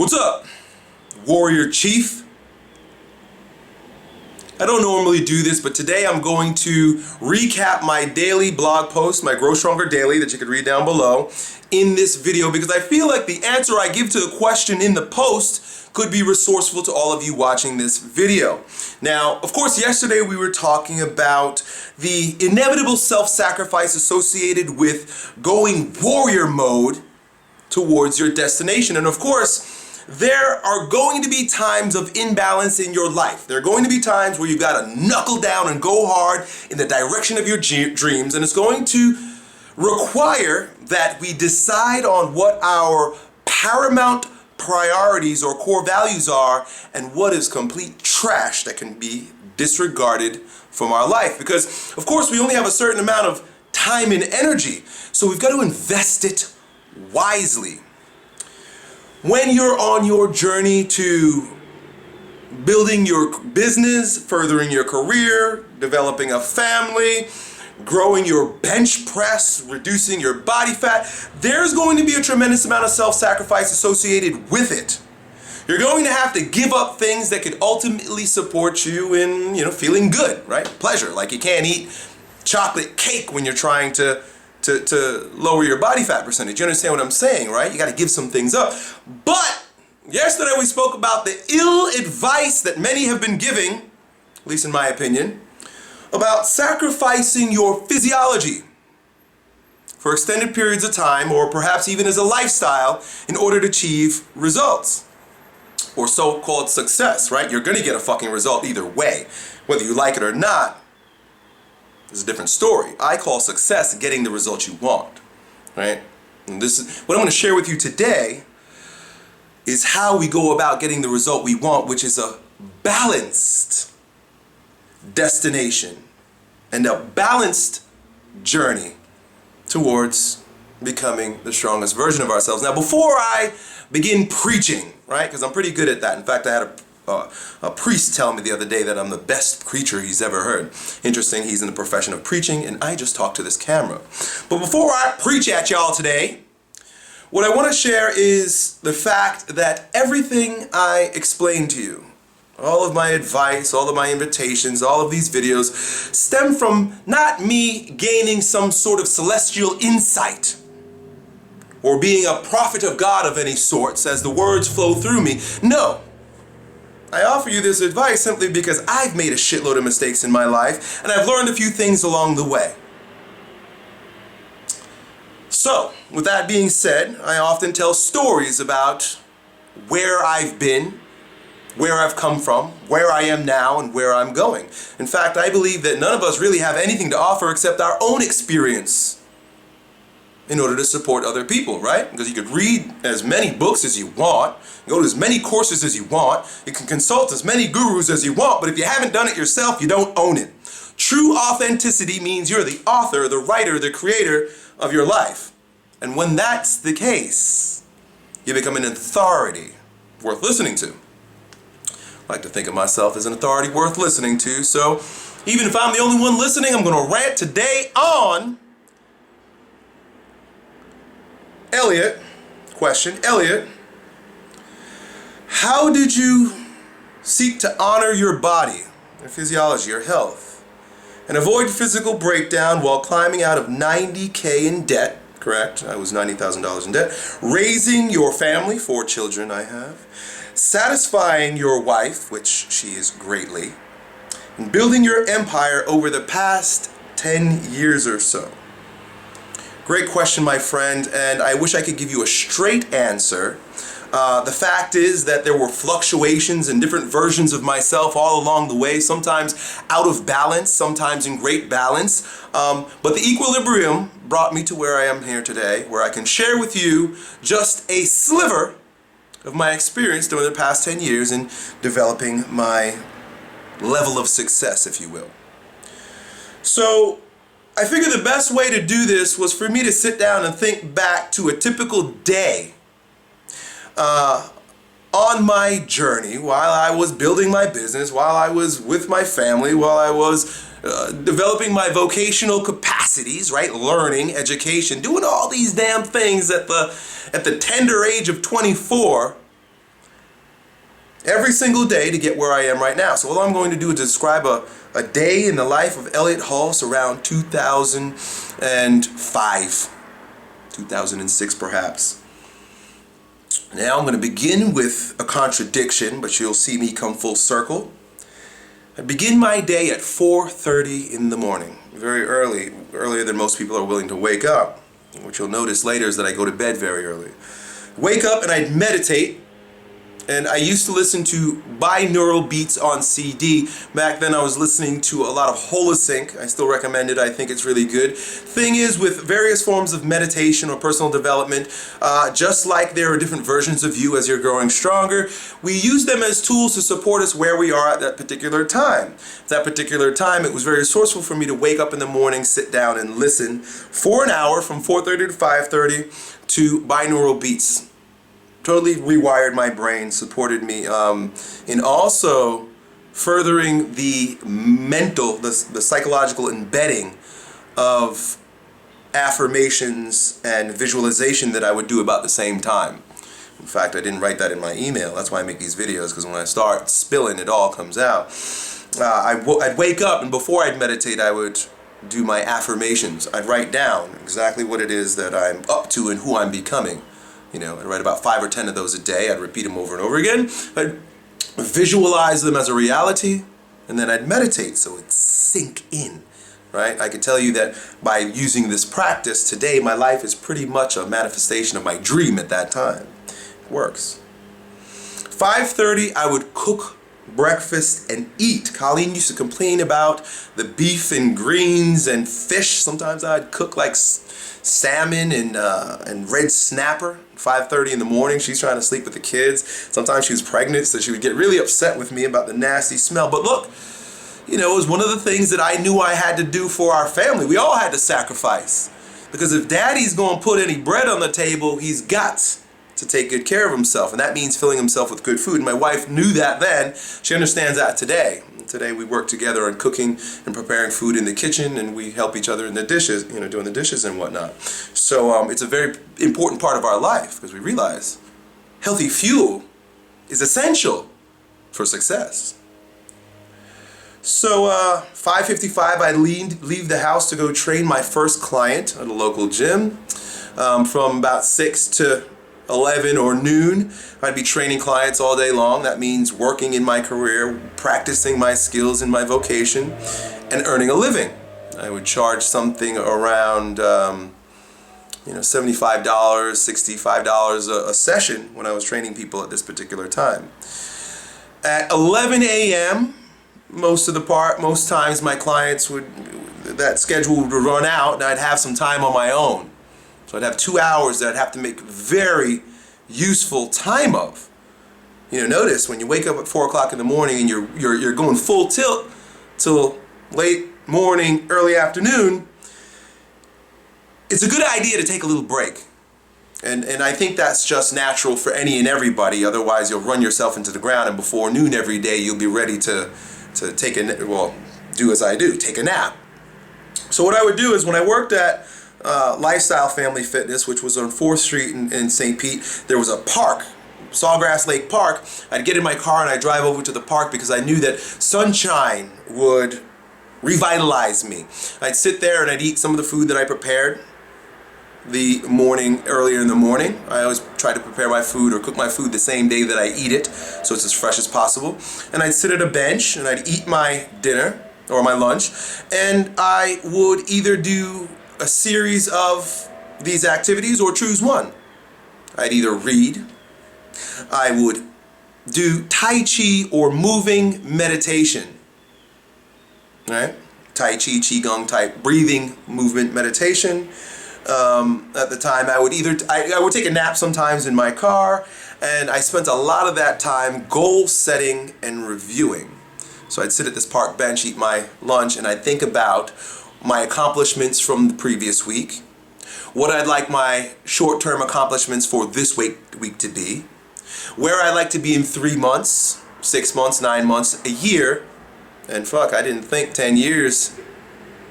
What's up, Warrior Chief? I don't normally do this, but today I'm going to recap my daily blog post, my Grow Stronger Daily, that you could read down below, in this video because I feel like the answer I give to the question in the post could be resourceful to all of you watching this video. Now, of course, yesterday we were talking about the inevitable self-sacrifice associated with going warrior mode towards your destination. And of course, there are going to be times of imbalance in your life. There are going to be times where you've got to knuckle down and go hard in the direction of your dreams, and it's going to require that we decide on what our paramount priorities or core values are and what is complete trash that can be disregarded from our life. Because, of course, we only have a certain amount of time and energy, so we've got to invest it wisely. When you're on your journey to building your business, furthering your career, developing a family, growing your bench press, reducing your body fat, there's going to be a tremendous amount of self-sacrifice associated with it. You're going to have to give up things that could ultimately support you in, feeling good, right? Pleasure. Like you can't eat chocolate cake when you're trying to lower your body fat percentage. You understand what I'm saying, right? You got to give some things up. But yesterday we spoke about the ill advice that many have been giving, at least in my opinion, about sacrificing your physiology for extended periods of time, or perhaps even as a lifestyle, in order to achieve results or so-called success, right? You're going to get a fucking result either way, whether you like it or not. It's a different story. I call success getting the result you want, right? And this is what I'm going to share with you today is how we go about getting the result we want, which is a balanced destination and a balanced journey towards becoming the strongest version of ourselves. Now, before I begin preaching, right, because I'm pretty good at that. In fact, I had a priest tell me the other day that I'm the best preacher he's ever heard. Interesting, he's in the profession of preaching, and I just talk to this camera. But before I preach at y'all today, what I want to share is the fact that everything I explain to you, all of my advice, all of my invitations, all of these videos, stem from not me gaining some sort of celestial insight or being a prophet of God of any sorts as the words flow through me. No. I offer you this advice simply because I've made a shitload of mistakes in my life and I've learned a few things along the way. So, with that being said, I often tell stories about where I've been, where I've come from, where I am now, and where I'm going. In fact, I believe that none of us really have anything to offer except our own experience in order to support other people, right? Because you could read as many books as you want, go to as many courses as you want, you can consult as many gurus as you want, but if you haven't done it yourself, you don't own it. True authenticity means you're the author, the writer, the creator of your life. And when that's the case, you become an authority worth listening to. I like to think of myself as an authority worth listening to, so even if I'm the only one listening, I'm going to rant today on Elliott. Question, Elliott, how did you seek to honor your body, your physiology, your health, and avoid physical breakdown while climbing out of $90K in debt? Correct, I was $90,000 in debt. Raising your family, 4 children I have. Satisfying your wife, which she is greatly. And building your empire over the past 10 years or so. Great question, my friend, and I wish I could give you a straight answer. The fact is that there were fluctuations and different versions of myself all along the way, sometimes out of balance, sometimes in great balance. But the equilibrium brought me to where I am here today, where I can share with you just a sliver of my experience during the past 10 years in developing my level of success, if you will. So, I figured the best way to do this was for me to sit down and think back to a typical day on my journey while I was building my business, while I was with my family, while I was developing my vocational capacities, right? Learning, education, doing all these damn things at the tender age of 24 every single day to get where I am right now. So all I'm going to do is describe a day in the life of Elliott Hulse around 2005, 2006 perhaps. Now I'm going to begin with a contradiction, but you'll see me come full circle. I begin my day at 4:30 in the morning, very early, earlier than most people are willing to wake up. What you'll notice later is that I go to bed very early. Wake up and I meditate. And I used to listen to binaural beats on CD. Back then I was listening to a lot of Hulse. I still recommend it. I think it's really good. Thing is, with various forms of meditation or personal development, just like there are different versions of you as you're growing stronger, we use them as tools to support us where we are at that particular time. At that particular time, it was very resourceful for me to wake up in the morning, sit down and listen for an hour from 4:30 to 5:30 to binaural beats. Totally rewired my brain, supported me in also furthering the mental, the psychological embedding of affirmations and visualization that I would do about the same time. In fact, I didn't write that in my email. That's why I make these videos, because when I start spilling, it all comes out. I'd wake up, and before I'd meditate, I would do my affirmations. I'd write down exactly what it is that I'm up to and who I'm becoming. You know, I'd write about 5 or 10 of those a day. I'd repeat them over and over again. I'd visualize them as a reality, and then I'd meditate so it'd sink in, right? I could tell you that by using this practice today, my life is pretty much a manifestation of my dream at that time. It works. 5:30, I would cook breakfast and eat. Colleen used to complain about the beef and greens and fish. Sometimes I'd cook like salmon and red snapper. 5:30 in the morning, she's trying to sleep with the kids. Sometimes she was pregnant, so she would get really upset with me about the nasty smell. But look, you know, it was one of the things that I knew I had to do for our family. We all had to sacrifice, because if daddy's going to put any bread on the table, he's got to take good care of himself, and that means filling himself with good food. And my wife knew that then. She understands that today. Today we work together on cooking and preparing food in the kitchen, and we help each other in the dishes, you know, doing the dishes and whatnot. So it's a very important part of our life, because we realize healthy fuel is essential for success. So 5:55, I leave the house to go train my first client at a local gym. From about 6 to 11 or noon, I'd be training clients all day long. That means working in my career, practicing my skills in my vocation, and earning a living. I would charge something around $75, $65 a session when I was training people at this particular time. At 11 a.m., most times my clients that schedule would run out, and I'd have some time on my own. So I'd have 2 hours that I'd have to make very useful time of. You know, notice when you wake up at 4 o'clock in the morning and you're going full tilt till late morning, early afternoon, it's a good idea to take a little break. And I think that's just natural for any and everybody. Otherwise, you'll run yourself into the ground, and before noon every day, you'll be ready to do as I do, take a nap. So what I would do is, when I worked at Lifestyle Family Fitness, which was on 4th Street in St. Pete, there was a park, Sawgrass Lake Park. I'd get in my car and I'd drive over to the park because I knew that sunshine would revitalize me. I'd sit there and I'd eat some of the food that I prepared earlier in the morning. I always try to prepare my food or cook my food the same day that I eat it, so it's as fresh as possible. And I'd sit at a bench and I'd eat my dinner or my lunch, and I would either do a series of these activities or choose one. I'd either read, I would do Tai Chi or moving meditation, right? Tai Chi, Qigong type breathing movement meditation. At the time, I would take a nap sometimes in my car, and I spent a lot of that time goal setting and reviewing. So I'd sit at this park bench, eat my lunch, and I'd think about my accomplishments from the previous week, what I'd like my short-term accomplishments for this week to be, where I'd like to be in 3 months, 6 months, 9 months, a year. And fuck, I didn't think 10 years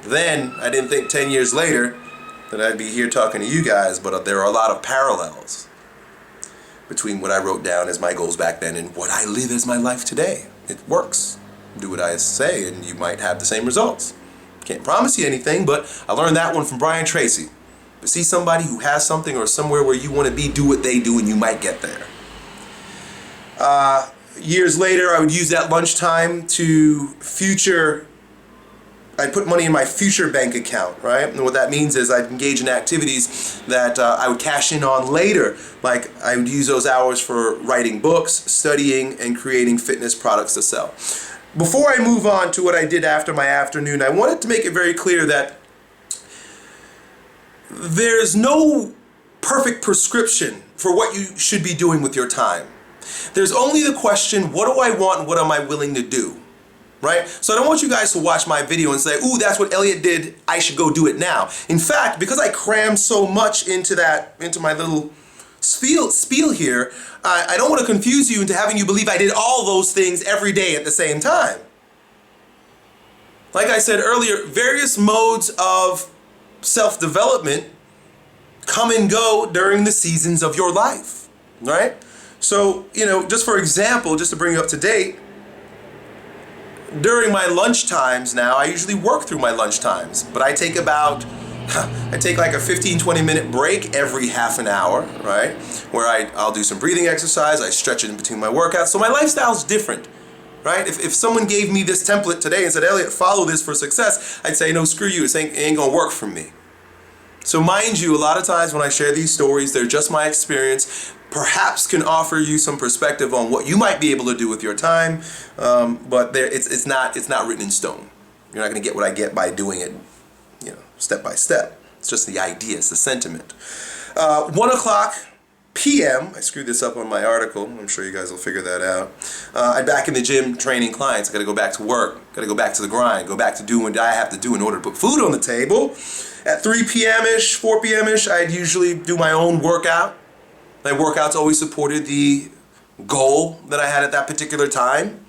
then, I didn't think 10 years later that I'd be here talking to you guys, but there are a lot of parallels. between what I wrote down as my goals back then and what I live as my life today. It works. Do what I say and you might have the same results. Can't promise you anything, but I learned that one from Brian Tracy. But see somebody who has something or somewhere where you want to be, do what they do and you might get there. Years later, I would use that lunchtime to I'd put money in my future bank account, right? And what that means is I'd engage in activities that I would cash in on later. Like I would use those hours for writing books, studying, and creating fitness products to sell. Before I move on to what I did after my afternoon, I wanted to make it very clear that there's no perfect prescription for what you should be doing with your time. There's only the question, what do I want and what am I willing to do? Right? So I don't want you guys to watch my video and say, ooh, that's what Elliott did, I should go do it now. In fact, because I crammed so much into my little spiel here, I don't want to confuse you into having you believe I did all those things every day at the same time. Like I said earlier, various modes of self-development come and go during the seasons of your life, right? So, just for example, just to bring you up to date, during my lunch times now, I usually work through my lunch times, but I take like a 15-20 minute break every half an hour, right? Where I'll do some breathing exercise, I stretch it in between my workouts. So my lifestyle's different, right? If someone gave me this template today and said, Elliott, follow this for success, I'd say, no, screw you, it ain't gonna work for me. So mind you, a lot of times when I share these stories, they're just my experience, perhaps can offer you some perspective on what you might be able to do with your time, but it's not written in stone. You're not going to get what I get by doing it, step by step. It's just the idea, it's the sentiment. 1:00 p.m. I screwed this up on my article. I'm sure you guys will figure that out. I'm back in the gym training clients. I got to go back to work. Got to go back to the grind. Go back to doing what I have to do in order to put food on the table. At 3 p.m.-ish, 4 p.m.-ish, I'd usually do my own workout. My workouts always supported the goal that I had at that particular time.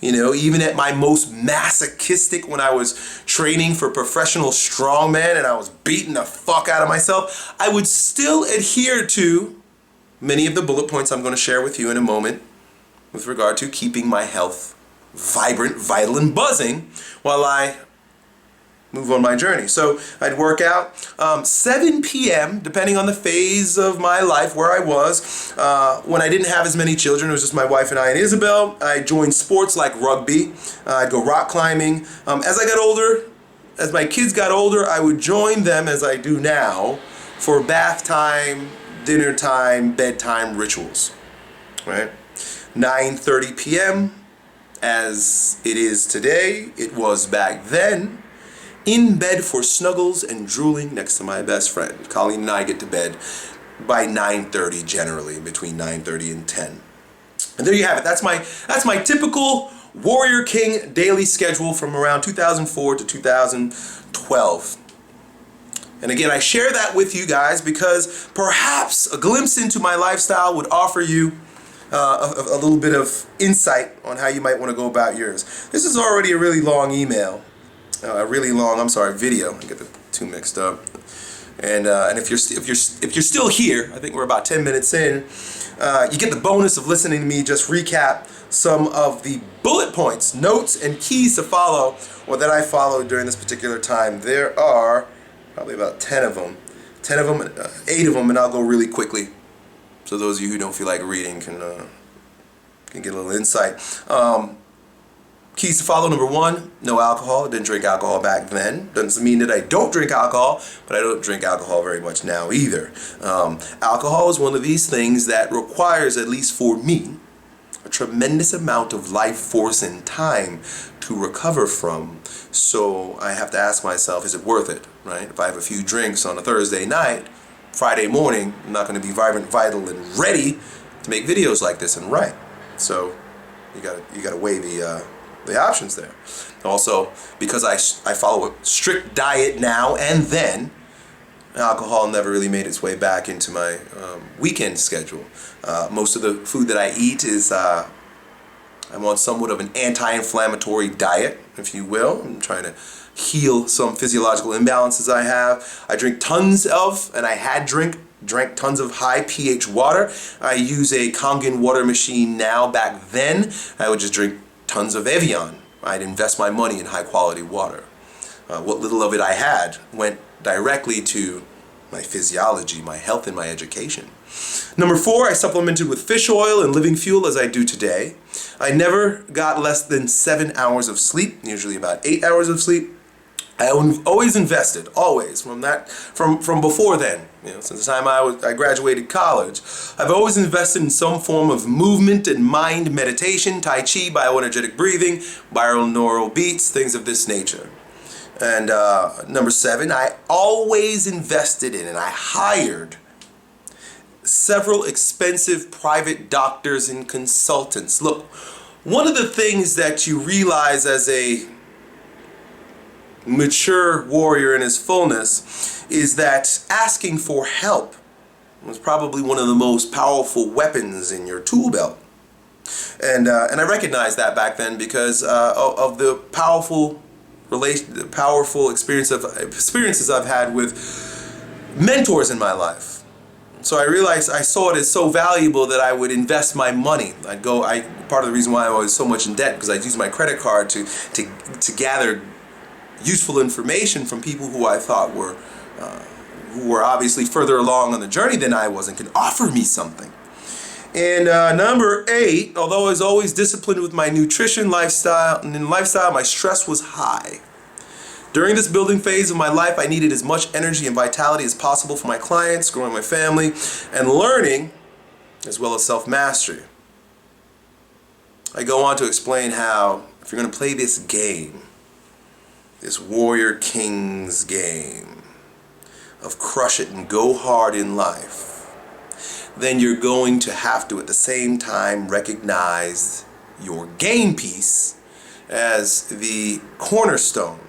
Even at my most masochistic when I was training for professional strongman and I was beating the fuck out of myself, I would still adhere to many of the bullet points I'm going to share with you in a moment with regard to keeping my health vibrant, vital, and buzzing while I move on my journey. So I'd work out 7 p.m. depending on the phase of my life where I was. When I didn't have as many children, it was just my wife and I and Isabel. I joined sports like rugby. I'd go rock climbing. As I got older, as my kids got older, I would join them as I do now for bath time, dinner time, bedtime rituals. Right? 9:30 p.m. as it is today, it was back then. In bed for snuggles and drooling next to my best friend. Colleen and I get to bed by 9:30 generally, between 9:30 and 10. And there you have it. That's my typical Warrior King daily schedule from around 2004 to 2012. And again, I share that with you guys because perhaps a glimpse into my lifestyle would offer you a little bit of insight on how you might want to go about yours. This is already a really long video. I get the two mixed up. And if you're still here, I think we're about 10 minutes in. You get the bonus of listening to me just recap some of the bullet points, notes, and keys to follow, or that I followed during this particular time. There are probably about 10 of them. 8 of them, and I'll go really quickly, so those of you who don't feel like reading can get a little insight. Keys to follow: number 1, no alcohol. I didn't drink alcohol back then. Doesn't mean that I don't drink alcohol, but I don't drink alcohol very much now either. Alcohol is one of these things that requires, at least for me, a tremendous amount of life force and time to recover from. So I have to ask myself, is it worth it, right? If I have a few drinks on a Thursday night, Friday morning, I'm not going to be vibrant, vital, and ready to make videos like this and write. So you gotta weigh the options there. Also, because I follow a strict diet now and then, alcohol never really made its way back into my weekend schedule. Most of the food that I eat is I'm on somewhat of an anti-inflammatory diet, if you will. I'm trying to heal some physiological imbalances I have. I drink tons of, and I had drank tons of high pH water. I use a Kangen water machine now. Back then, I would just drink tons of Evian. I'd invest my money in high quality water. What little of it I had went directly to my physiology, my health, and my education. Number 4, I supplemented with fish oil and living fuel as I do today. I never got less than 7 hours of sleep, usually about 8 hours of sleep. I always invested, always, from before then, since the time I graduated college. I've always invested in some form of movement and mind meditation, Tai Chi, bioenergetic breathing, binaural beats, things of this nature. And number 7, I always invested in and I hired several expensive private doctors and consultants. Look, one of the things that you realize as a mature warrior in his fullness is that asking for help was probably one of the most powerful weapons in your tool belt. And I recognized that back then because of the powerful experiences I've had with mentors in my life. So I realized I saw it as so valuable that I would invest my money. Part of the reason why I was so much in debt because I'd use my credit card to gather useful information from people who I thought who were obviously further along on the journey than I was and could offer me something. And number 8, although I was always disciplined with my nutrition lifestyle, my stress was high. During this building phase of my life, I needed as much energy and vitality as possible for my clients, growing my family, and learning, as well as self-mastery. I go on to explain how, if you're going to play this game, this Warrior King's game of crush it and go hard in life, then you're going to have to, at the same time, recognize your game piece as the cornerstone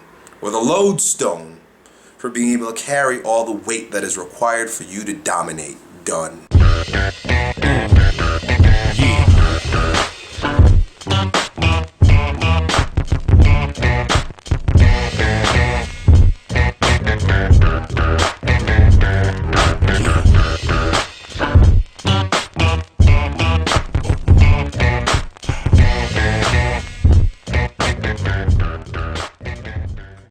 or the lodestone for being able to carry all the weight that is required for you to dominate. Done.